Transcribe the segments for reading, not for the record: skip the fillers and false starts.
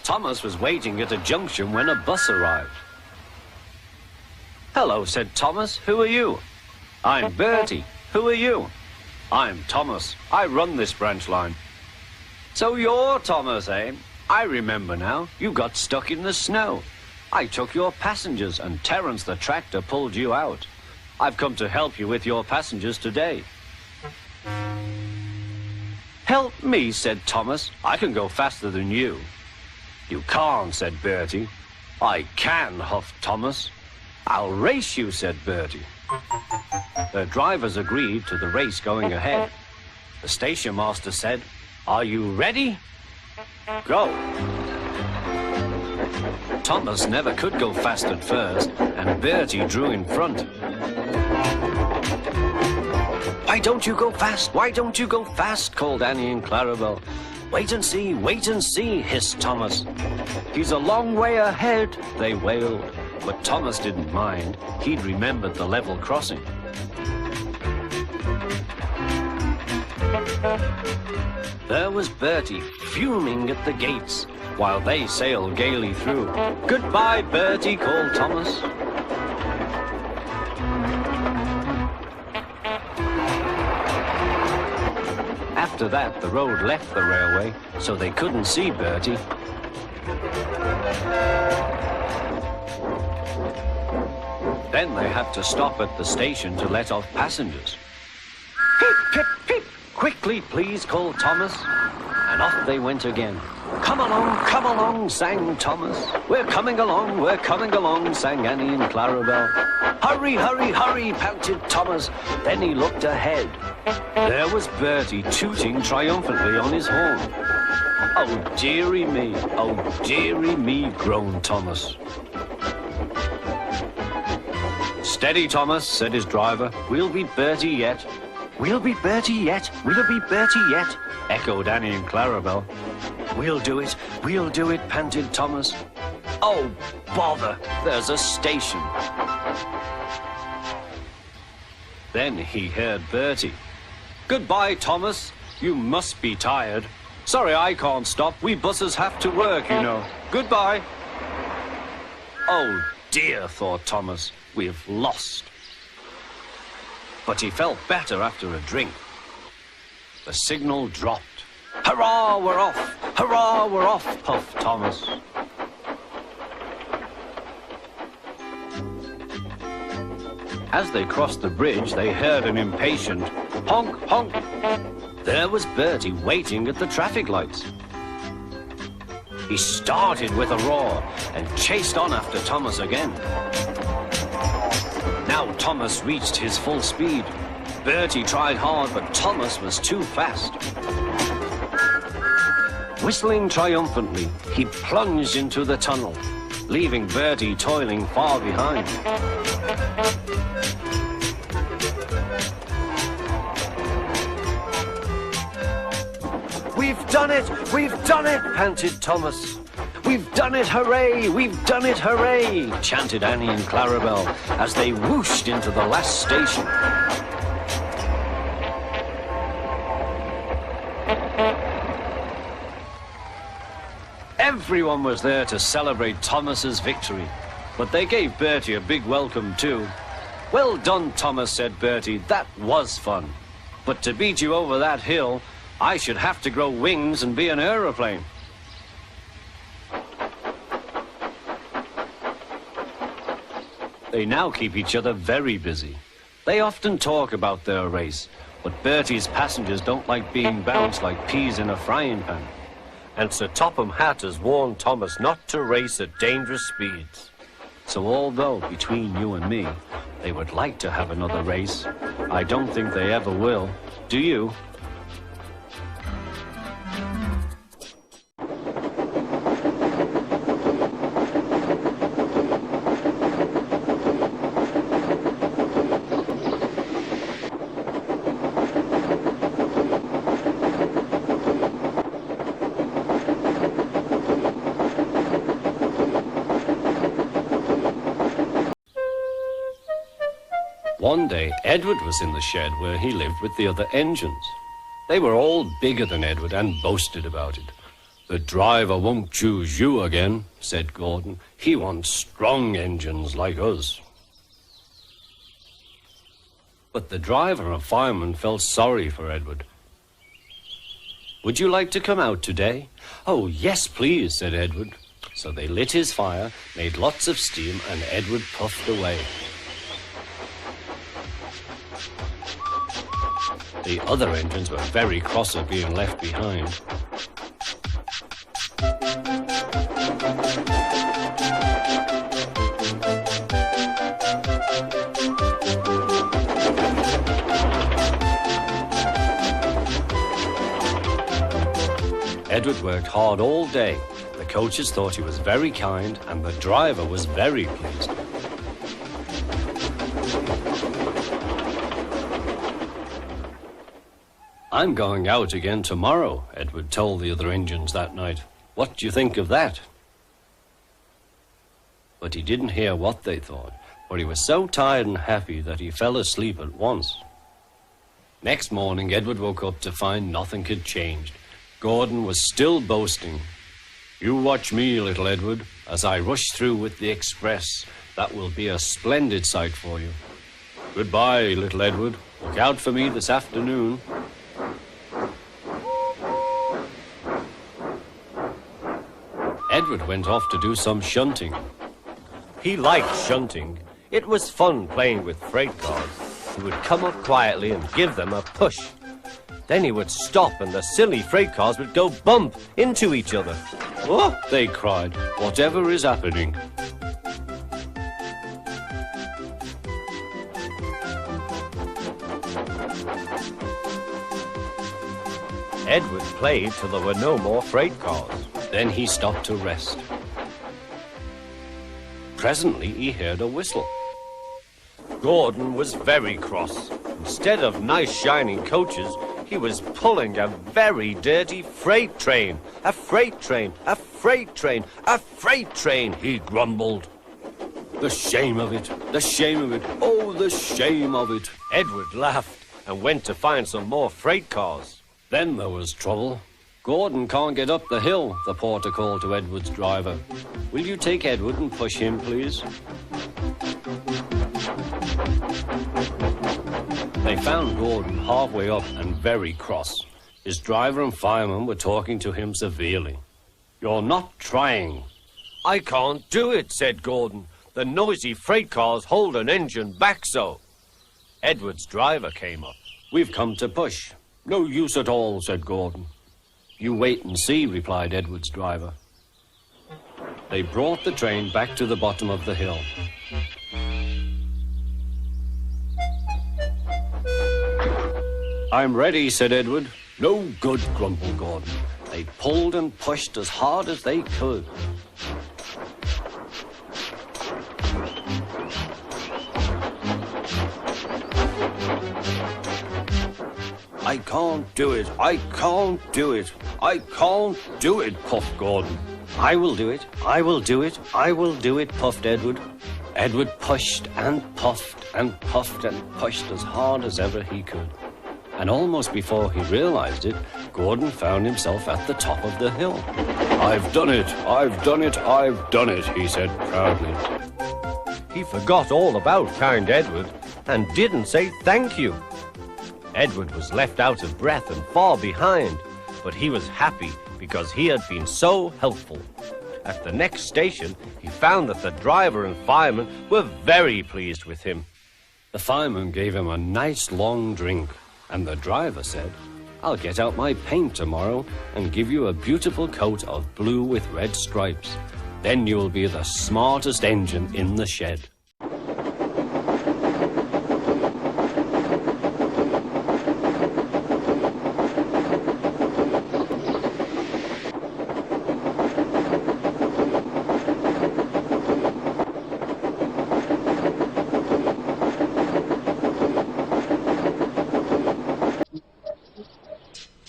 Thomas was waiting at a junction when a bus arrived. "Hello," said Thomas. "Who are you?" "I'm Bertie. Who are you?" "I'm Thomas. I run this branch line." "So you're Thomas, eh? I remember now. You got stuck in the snow. I took your passengers and Terence the tractor pulled you out. I've come to help you with your passengers today." "Help me," said Thomas. "I can go faster than you." "You can't," said Bertie. "I can," huffed Thomas. "I'll race you," said Bertie. The drivers agreed to the race going ahead. The station master said, "Are you ready? Go." Thomas never could go fast at first, and Bertie drew in front. "Why don't you go fast? Why don't you go fast?" called Annie and Clarabel. Wait and see," hissed Thomas. "He's a long way ahead," they wailed. But Thomas didn't mind. He'd remembered the level crossing. There was Bertie, fuming at the gates, while they sailed gaily through. "Goodbye, Bertie," called Thomas. After that, the road left the railway, so they couldn't see Bertie. Then they had to stop at the station to let off passengers. "Pip, pip, pip! Quickly, please," called Thomas. And off they went again. Come along," sang Thomas. We're coming along," sang Annie and Clarabel. Hurry, hurry, hurry," panted Thomas. Then he looked ahead. There was Bertie tooting triumphantly on his horn. "Oh, dearie me," groaned Thomas. "Steady, Thomas," said his driver. "We'll be Bertie yet." "We'll be Bertie yet, we'll be Bertie yet," echoed Annie and Clarabel. We'll do it," panted Thomas. "Oh, bother, there's a station." Then he heard Bertie. "Goodbye, Thomas. You must be tired. Sorry I can't stop. We buses have to work, you know. Goodbye." "Oh, dear," thought Thomas. "We've lost." But he felt better after a drink. The signal dropped. "Hurrah, we're off! Hurrah, we're off!" puffed Thomas. As they crossed the bridge, they heard an impatient honk, honk. There was Bertie waiting at the traffic lights. He started with a roar and chased on after Thomas again. Now Thomas reached his full speed. Bertie tried hard, but Thomas was too fast. Whistling triumphantly, he plunged into the tunnel, leaving Bertie toiling far behind. "We've done it, panted Thomas. "We've done it, hooray, we've done it, hooray," chanted Annie and Clarabel as they whooshed into the last station. Everyone was there to celebrate Thomas's victory, but they gave Bertie a big welcome too. "Well done, Thomas," said Bertie. "That was fun. But to beat you over that hill, I should have to grow wings and be an aeroplane." They now keep each other very busy. They often talk about their race, but Bertie's passengers don't like being bounced like peas in a frying pan. And Sir Topham Hatt has warned Thomas not to race at dangerous speeds. So although, between you and me, they would like to have another race, I don't think they ever will. Do you? One day, Edward was in the shed where he lived with the other engines. They were all bigger than Edward and boasted about it. The driver won't choose you again, said Gordon. He wants strong engines like us. But the driver and fireman felt sorry for Edward. Would you like to come out today? Oh, yes, please, said Edward. So they lit his fire, made lots of steam, and Edward puffed away. The other engines were very cross at being left behind. Edward worked hard all day. The coaches thought he was very kind, and the driver was very pleased. I'm going out again tomorrow, Edward told the other engines that night. What do you think of that? But he didn't hear what they thought, for he was so tired and happy that he fell asleep at once. Next morning, Edward woke up to find nothing had changed. Gordon was still boasting. You watch me, little Edward, as I rush through with the express. That will be a splendid sight for you. Goodbye, little Edward. Look out for me this afternoon. Edward went off to do some shunting. He liked shunting. It was fun playing with freight cars. He would come up quietly and give them a push. Then he would stop and the silly freight cars would go bump into each other. Oh, they cried, whatever is happening? Edward played till there were no more freight cars. Then he stopped to rest. Presently he heard a whistle. Gordon was very cross. Instead of nice shining coaches, he was pulling a very dirty freight train. A freight train, a freight train, a freight train, he grumbled. The shame of it, the shame of it, oh, the shame of it. Edward laughed and went to find some more freight cars. Then there was trouble. Gordon can't get up the hill, the porter called to Edward's driver. Will you take Edward and push him, please? They found Gordon halfway up and very cross. His driver and fireman were talking to him severely. You're not trying. I can't do it, said Gordon. The noisy freight cars hold an engine back so. Edward's driver came up. We've come to push. No use at all, said Gordon. You wait and see, replied Edward's driver. They brought the train back to the bottom of the hill. I'm ready, said Edward. No good, grumbled Gordon. They pulled and pushed as hard as they could. I can't do it. I can't do it. I can't do it, puffed Gordon. I will do it. I will do it. I will do it, puffed Edward. Edward pushed and puffed and puffed and pushed as hard as ever he could. And almost before he realized it, Gordon found himself at the top of the hill. I've done it. I've done it. I've done it, he said proudly. He forgot all about kind Edward and didn't say thank you. Edward was left out of breath and far behind, but he was happy because he had been so helpful. At the next station, he found that the driver and fireman were very pleased with him. The fireman gave him a nice long drink, and the driver said, I'll get out my paint tomorrow and give you a beautiful coat of blue with red stripes. Then you'll be the smartest engine in the shed.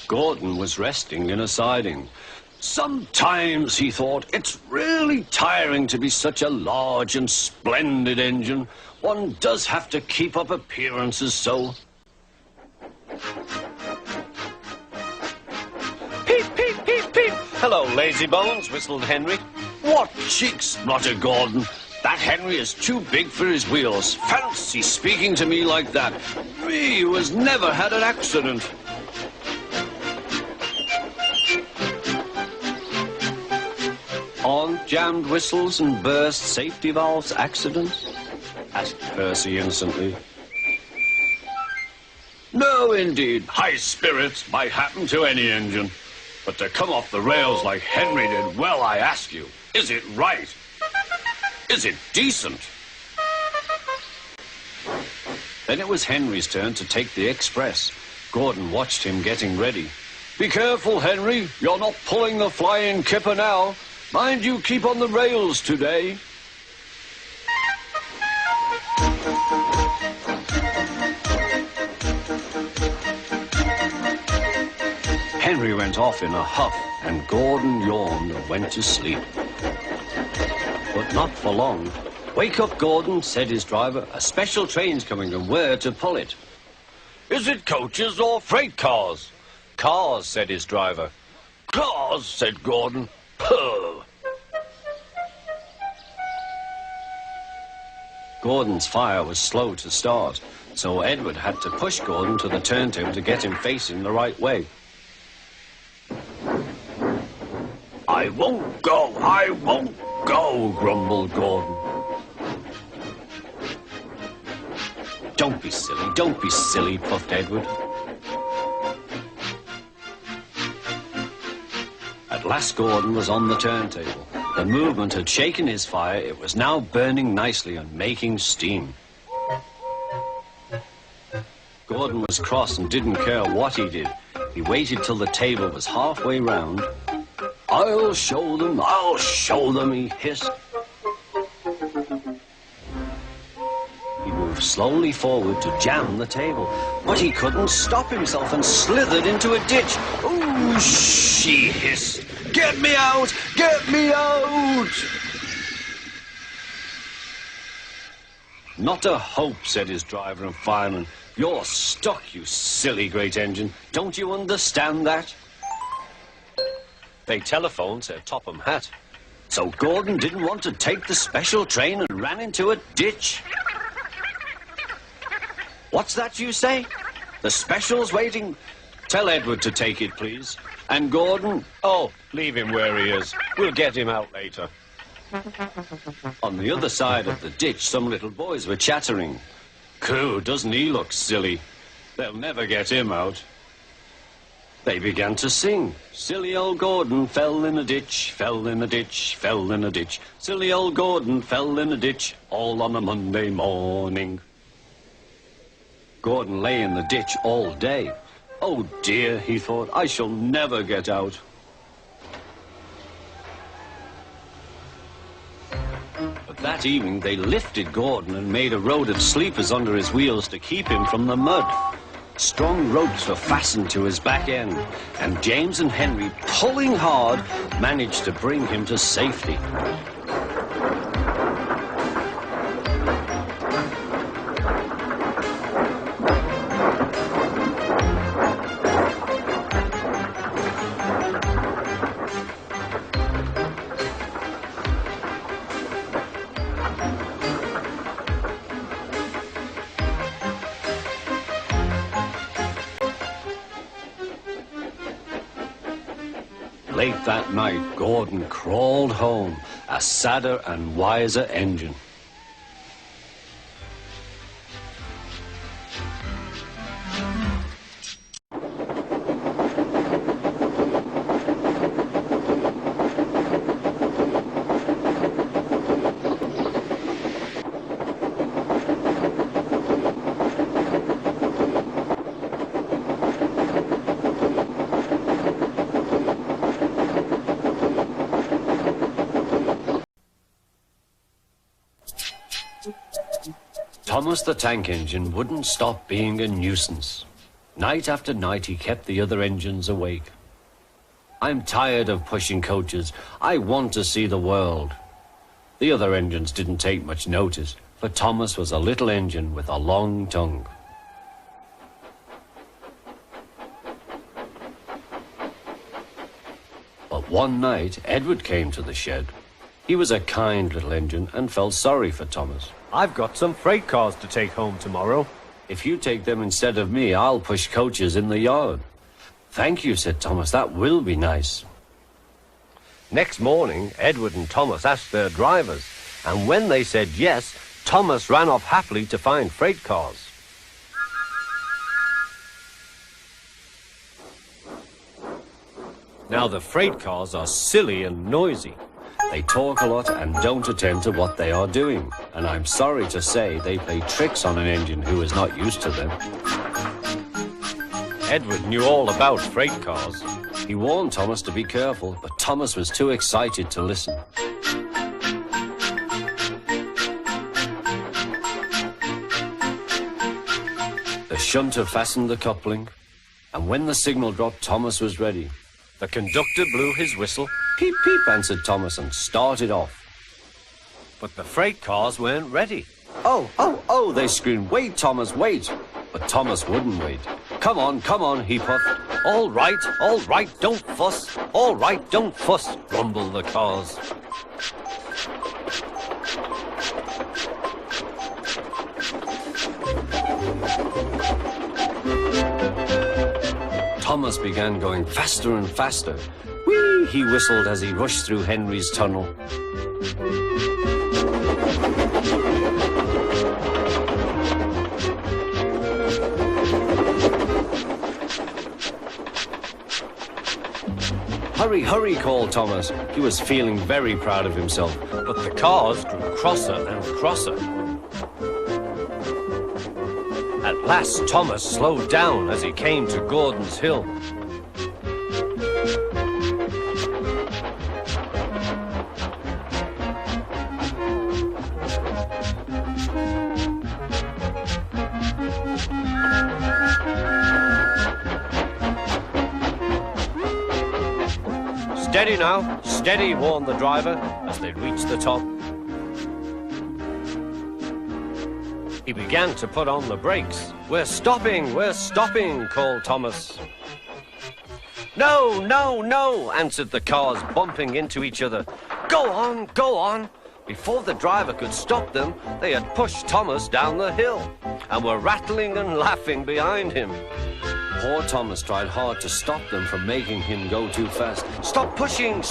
Gordon was resting in a siding. Sometimes, he thought, it's really tiring to be such a large and splendid engine. One does have to keep up appearances so. Peep, peep, peep, peep. Hello, lazy bones, whistled Henry. What cheeks, muttered Gordon. That Henry is too big for his wheels. Fancy speaking to me like that. Me, who has never had an accident. Aren't jammed whistles and burst safety valves accidents? Asked Percy innocently. No, indeed. High spirits might happen to any engine. But to come off the rails like Henry did, well, I ask you, is it right? Is it decent? Then it was Henry's turn to take the express. Gordon watched him getting ready. Be careful, Henry. You're not pulling the flying kipper now. Mind you keep on the rails today. Henry went off in a huff, and Gordon yawned and went to sleep. But not for long. Wake up, Gordon, said his driver. A special train's coming, and we're to pull it. Is it coaches or freight cars? Cars, said his driver. Cars, said Gordon. Puh. Gordon's fire was slow to start, so Edward had to push Gordon to the turntable to get him facing the right way. I won't go, grumbled Gordon. Don't be silly, puffed Edward. At last Gordon was on the turntable. The movement had shaken his fire. It was now burning nicely and making steam. Gordon was cross and didn't care what he did. He waited till the table was halfway round. I'll show them, he hissed. He moved slowly forward to jam the table, but he couldn't stop himself and slithered into a ditch. Ooh, she hissed. Get me out! Get me out! Not a hope, said his driver and fireman. You're stuck, you silly great engine. Don't you understand that? They telephoned, said Topham Hatt. So Gordon didn't want to take the special train and ran into a ditch. What's that you say? The special's waiting? Tell Edward to take it, please. And Gordon? Oh, leave him where he is. We'll get him out later. On the other side of the ditch, some little boys were chattering. Coo, doesn't he look silly? They'll never get him out. They began to sing. Silly old Gordon fell in a ditch, fell in a ditch, fell in a ditch. Silly old Gordon fell in a ditch, all on a Monday morning. Gordon lay in the ditch all day. Oh dear, he thought, I shall never get out. But that evening they lifted Gordon and made a road of sleepers under his wheels to keep him from the mud. Strong ropes were fastened to his back end, and James and Henry, pulling hard, managed to bring him to safety. Late that night, Gordon crawled home, a sadder and wiser engine. Thomas the Tank Engine wouldn't stop being a nuisance. Night after night he kept the other engines awake. I'm tired of pushing coaches. I want to see the world. The other engines didn't take much notice, for Thomas was a little engine with a long tongue. But One night, Edward came to the shed. He was a kind little engine and felt sorry for Thomas. I've got some freight cars to take home tomorrow. If you take them instead of me, I'll push coaches in the yard. Thank you, said Thomas. That will be nice. Next morning, Edward and Thomas asked their drivers, and when they said yes, Thomas ran off happily to find freight cars. Now, the freight cars are silly and noisy. They talk a lot and don't attend to what they are doing. And I'm sorry to say they play tricks on an engine who is not used to them. Edward knew all about freight cars. He warned Thomas to be careful, but Thomas was too excited to listen. The shunter fastened the coupling, and when the signal dropped, Thomas was ready. The conductor blew his whistle. Peep, peep, answered Thomas and started off. But the freight cars weren't ready. Oh, oh, oh, they screamed, wait, Thomas, wait. But Thomas wouldn't wait. Come on, he puffed. All right, don't fuss. All right, don't fuss, grumbled the cars. Thomas began going faster and faster. Whee! He whistled as he rushed through Henry's tunnel. Hurry, hurry, called Thomas. He was feeling very proud of himself. But the cars grew crosser and crosser. At last, Thomas slowed down as he came to Gordon's Hill. Steady now, steady, warned the driver as they reached the top. He began to put on the brakes. We're stopping, called Thomas. No, answered the cars, bumping into each other. Go on. Before the driver could stop them, they had pushed Thomas down the hill and were rattling and laughing behind him. Poor Thomas tried hard to stop them from making him go too fast. Stop pushing,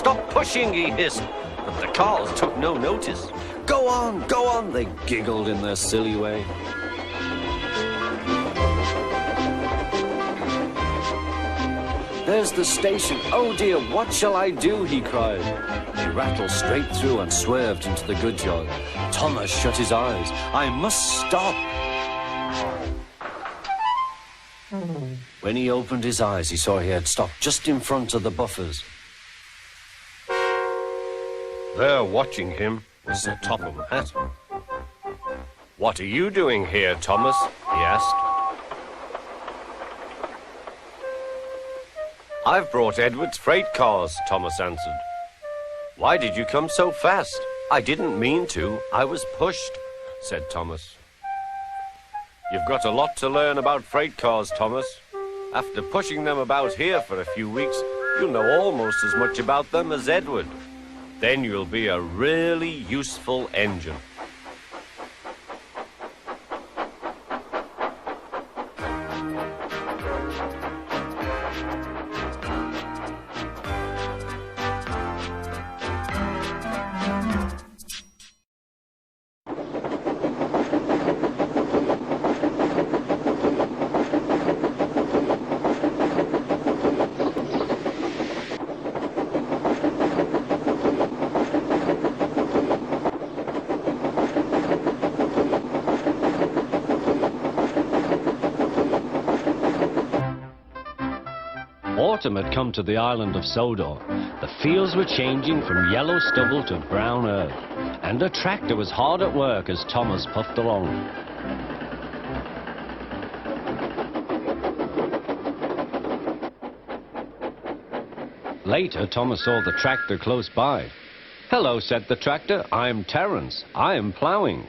he hissed. But the cars took no notice. Go on, they giggled in their silly way. There's the station. Oh dear, what shall I do? He cried. They rattled straight through and swerved into the goods yard. Thomas shut his eyes. I must stop. When he opened his eyes, he saw he had stopped just in front of the buffers. There, watching him, was the Topham Hatt. What are you doing here, Thomas? He asked. I've brought Edward's freight cars, Thomas answered. Why did you come so fast? I didn't mean to. I was pushed, said Thomas. You've got a lot to learn about freight cars, Thomas. After pushing them about here for a few weeks, you'll know almost as much about them as Edward. Then you'll be a really useful engine. Autumn had come to the island of Sodor. The fields were changing from yellow stubble to brown earth, and a tractor was hard at work as Thomas puffed along. Later, Thomas saw the tractor close by. "Hello," said the tractor. "I'm Terence. I'm ploughing."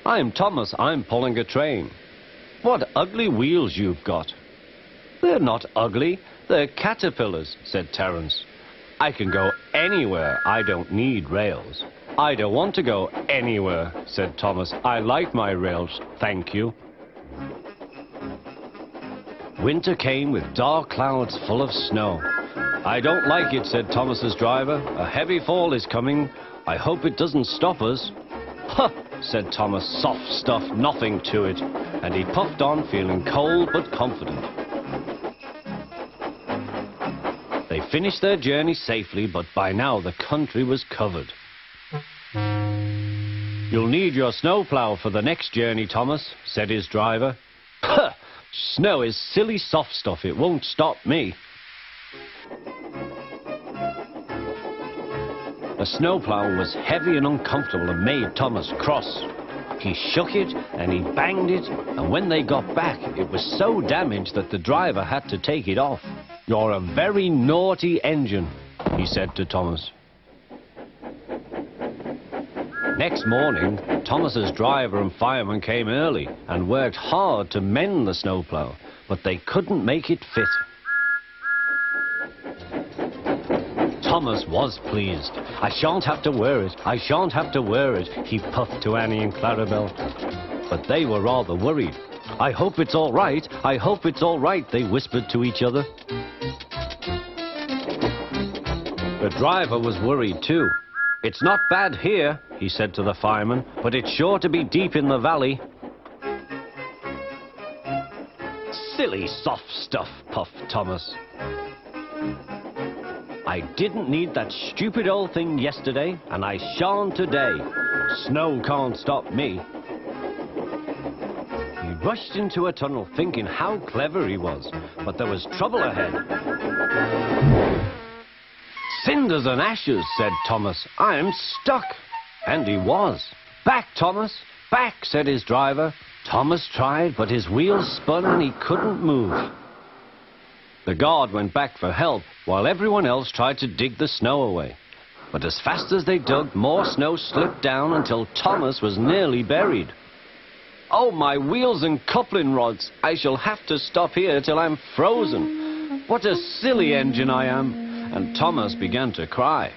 "I'm Thomas. I'm pulling a train." "What ugly wheels you've got." "They're not ugly. They're caterpillars," said Terence. I can go anywhere. I don't need rails. I don't want to go anywhere, said Thomas. I like my rails, thank you. Winter came with dark clouds full of snow. I don't like it, said Thomas's driver. A heavy fall is coming. I hope it doesn't stop us. Huh, said Thomas. Soft stuff, nothing to it. And he puffed on, feeling cold but confident. They finished their journey safely, but by now the country was covered. You'll need your snowplow for the next journey, Thomas, said his driver. Huh! Snow is silly soft stuff. It won't stop me. The snowplow was heavy and uncomfortable and made Thomas cross. He shook it and he banged it, and when they got back, it was so damaged that the driver had to take it off. You're a very naughty engine, he said to Thomas. Next morning, Thomas's driver and fireman came early and worked hard to mend the snowplow, but they couldn't make it fit. Thomas was pleased. I shan't have to wear it. I shan't have to wear it, he puffed to Annie and Clarabel. But they were rather worried. I hope it's all right. I hope it's all right, they whispered to each other. The driver was worried too. It's not bad here, he said to the fireman, but it's sure to be deep in the valley. Silly soft stuff, puffed Thomas. I didn't need that stupid old thing yesterday, and I shan't today. Snow can't stop me. He rushed into a tunnel thinking how clever he was, but there was trouble ahead. Cinders and ashes, said Thomas. I'm stuck. And he was. Back, Thomas. Back, said his driver. Thomas tried, but his wheels spun and he couldn't move. The guard went back for help, while everyone else tried to dig the snow away. But as fast as they dug, more snow slipped down until Thomas was nearly buried. Oh, my wheels and coupling rods! I shall have to stop here till I'm frozen. What a silly engine I am! And Thomas began to cry.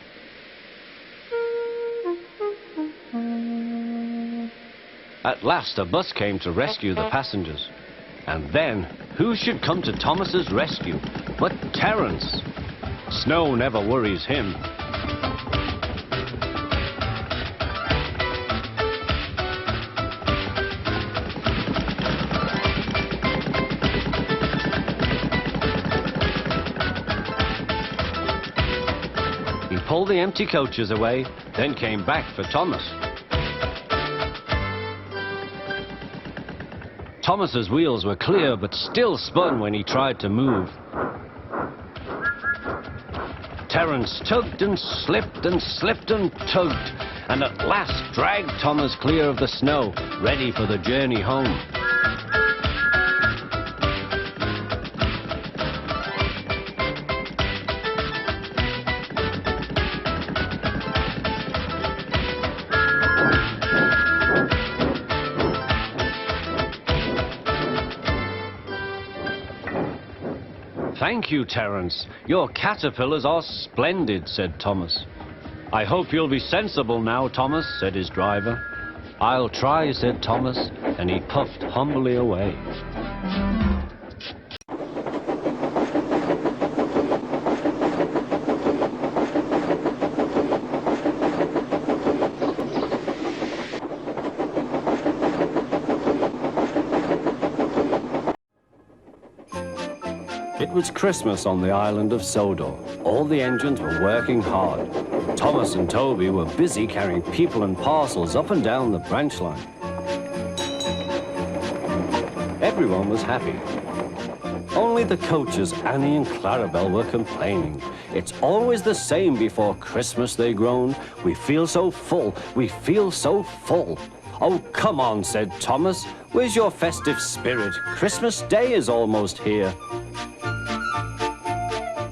At last, a bus came to rescue the passengers. And then, who should come to Thomas's rescue but Terence? Snow never worries him. He pulled the empty coaches away, then came back for Thomas. Thomas's wheels were clear, but still spun when he tried to move. Terence tugged and slipped and slipped and tugged, and at last dragged Thomas clear of the snow, ready for the journey home. Thank you, Terence. Your caterpillars are splendid, said Thomas. I hope you'll be sensible now, Thomas, said his driver. I'll try, said Thomas, and he puffed humbly away. It was Christmas on the island of Sodor. All the engines were working hard. Thomas and Toby were busy carrying people and parcels up and down the branch line. Everyone was happy. Only the coaches, Annie and Clarabel, were complaining. It's always the same before Christmas, they groaned. We feel so full, we feel so full. Oh, come on, said Thomas. Where's your festive spirit? Christmas Day is almost here.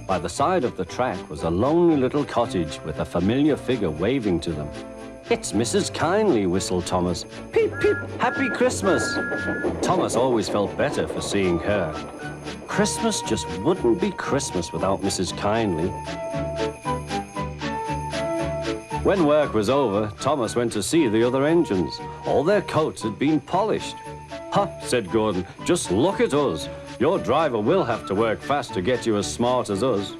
By the side of the track was a lonely little cottage with a familiar figure waving to them. It's Mrs. Kindly, whistled Thomas. Peep, peep, Happy Christmas! Thomas always felt better for seeing her. Christmas just wouldn't be Christmas without Mrs. Kindly. When work was over, Thomas went to see the other engines. All their coats had been polished. "Ha," said Gordon, "just look at us. Your driver will have to work fast to get you as smart as us."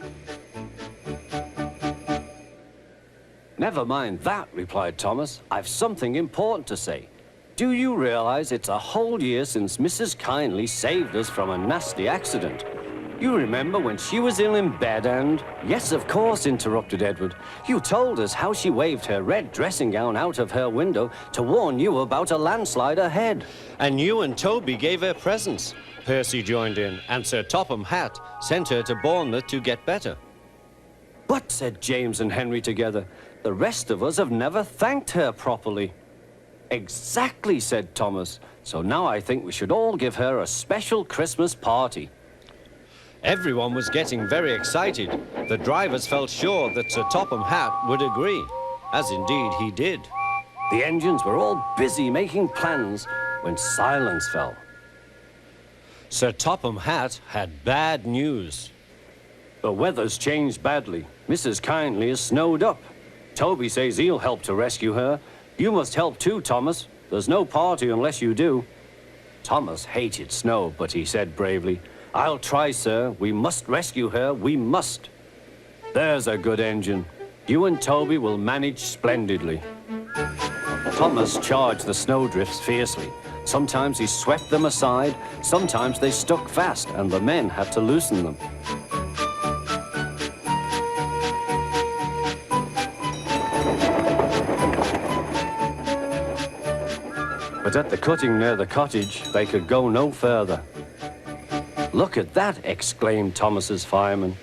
"Never mind that," replied Thomas. "I've something important to say. Do you realize it's a whole year since Mrs. Kindly saved us from a nasty accident? You remember when she was ill in bed and—" "Yes, of course," interrupted Edward. "You told us how she waved her red dressing gown out of her window to warn you about a landslide ahead." "And you and Toby gave her presents," Percy joined in, "and Sir Topham Hatt sent her to Bournemouth to get better." "But," said James and Henry together, "the rest of us have never thanked her properly." "Exactly," said Thomas. "So now I think we should all give her a special Christmas party." Everyone was getting very excited. The drivers felt sure that Sir Topham Hatt would agree, as indeed he did. The engines were all busy making plans when silence fell. Sir Topham Hatt had bad news. "The weather's changed badly. Mrs. Kindly is snowed up. Toby says he'll help to rescue her. You must help too, Thomas. There's no party unless you do." Thomas hated snow, but he said bravely, "I'll try, sir. We must rescue her. We must." "There's a good engine. You and Toby will manage splendidly." Thomas charged the snowdrifts fiercely. Sometimes he swept them aside, sometimes they stuck fast, and the men had to loosen them. But at the cutting near the cottage, they could go no further. "Look at that!" exclaimed Thomas's fireman.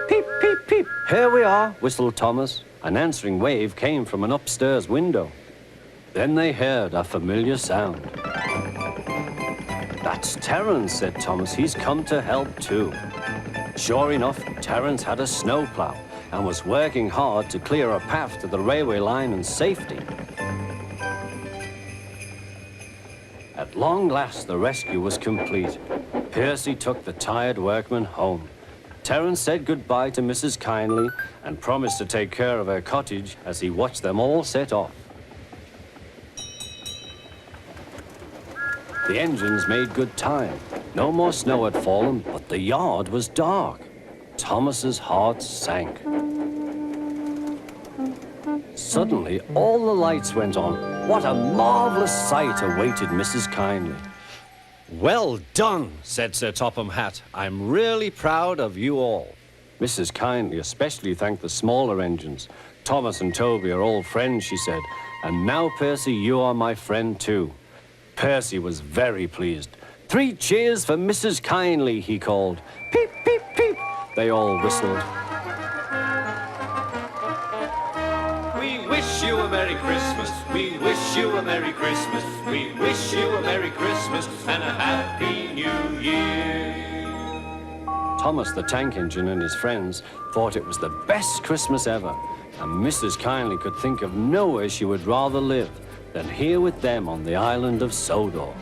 "Peep, peep, peep! Here we are," whistled Thomas. An answering wave came from an upstairs window. Then they heard a familiar sound. "That's Terence," said Thomas. "He's come to help too." Sure enough, Terence had a snowplow and was working hard to clear a path to the railway line in safety. At long last, the rescue was complete. Percy took the tired workmen home. Terence said goodbye to Mrs. Kindly and promised to take care of her cottage as he watched them all set off. The engines made good time. No more snow had fallen, but the yard was dark. Thomas's heart sank. Suddenly, all the lights went on. What a marvelous sight awaited Mrs. Kindly. "Well done," said Sir Topham Hatt. "I'm really proud of you all." Mrs. Kindly especially thanked the smaller engines. "Thomas and Toby are old friends," she said. "And now, Percy, you are my friend too." Percy was very pleased. "3 cheers for Mrs. Kindly," he called. "Peep, peep, peep!" They all whistled. We wish you a Merry Christmas. We wish you a Merry Christmas. We wish you a Merry Christmas and a Happy New Year. Thomas the tank engine and his friends thought it was the best Christmas ever, and Mrs. Kindly could think of nowhere she would rather live than here with them on the island of Sodor.